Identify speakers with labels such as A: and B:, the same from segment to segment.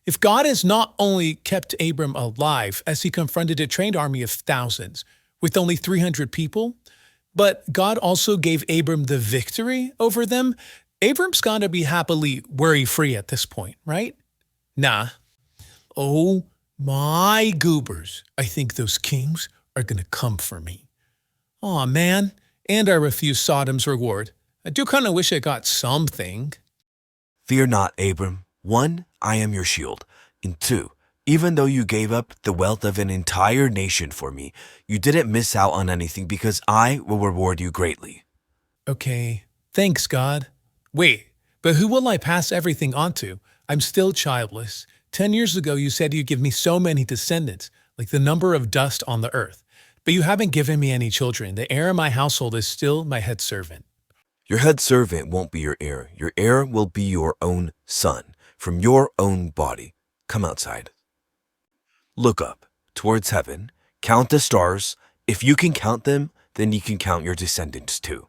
A: If God has not only kept Abram alive as he confronted a trained army of thousands with only 300 people, but God also gave Abram the victory over them, Abram's got to be happily worry-free at this point, right? Nah. Oh my goobers. I think those kings are going to come for me. Aw, man. And I refuse Sodom's reward. I do kind of wish I got something.
B: Fear not, Abram. 1, I am your shield. And 2, even though you gave up the wealth of an entire nation for me, you didn't miss out on anything because I will reward you greatly.
A: Okay. Thanks, God. Wait, but who will I pass everything on to? I'm still childless. 10 years ago, you said you'd give me so many descendants, like the number of dust on the earth. But you haven't given me any children. The heir of my household is still my head servant.
B: Your head servant won't be your heir. Your heir will be your own son, from your own body. Come outside. Look up, towards heaven. Count the stars. If you can count them, then you can count your descendants too.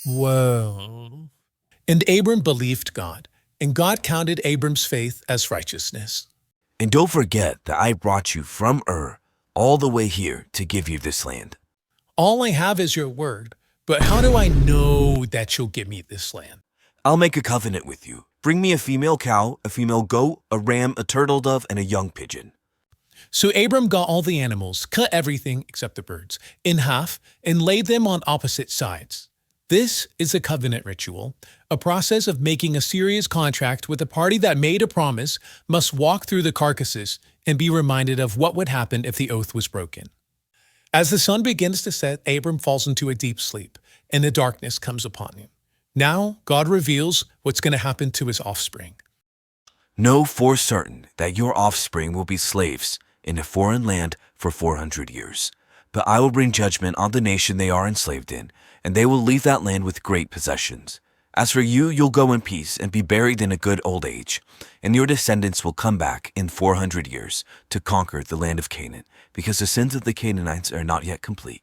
A: Whoa. And Abram believed God, and God counted Abram's faith as righteousness.
B: And don't forget that I brought you from Ur all the way here to give you this land.
A: All I have is your word, but how do I know that you'll give me this land?
B: I'll make a covenant with you. Bring me a female cow, a female goat, a ram, a turtle dove, and a young pigeon.
A: So Abram got all the animals, cut everything except the birds, in half, and laid them on opposite sides. This is a covenant ritual, a process of making a serious contract with a party that made a promise must walk through the carcasses and be reminded of what would happen if the oath was broken. As the sun begins to set, Abram falls into a deep sleep, and the darkness comes upon him. Now, God reveals what's going to happen to his offspring.
B: Know for certain that your offspring will be slaves in a foreign land for 400 years. But I will bring judgment on the nation they are enslaved in, and they will leave that land with great possessions. As for you, you'll go in peace and be buried in a good old age, and your descendants will come back in 400 years to conquer the land of Canaan, because the sins of the Canaanites are not yet complete.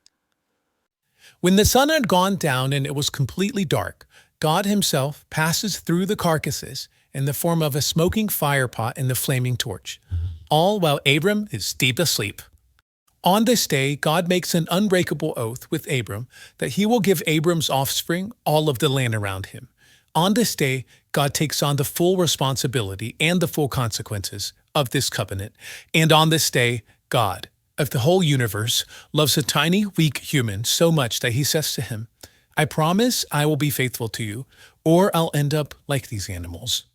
A: When the sun had gone down and it was completely dark, God himself passes through the carcasses in the form of a smoking firepot and the flaming torch, all while Abram is deep asleep. On this day, God makes an unbreakable oath with Abram that he will give Abram's offspring all of the land around him. On this day, God takes on the full responsibility and the full consequences of this covenant. And on this day, God, of the whole universe, loves a tiny, weak human so much that he says to him, I promise I will be faithful to you, or I'll end up like these animals.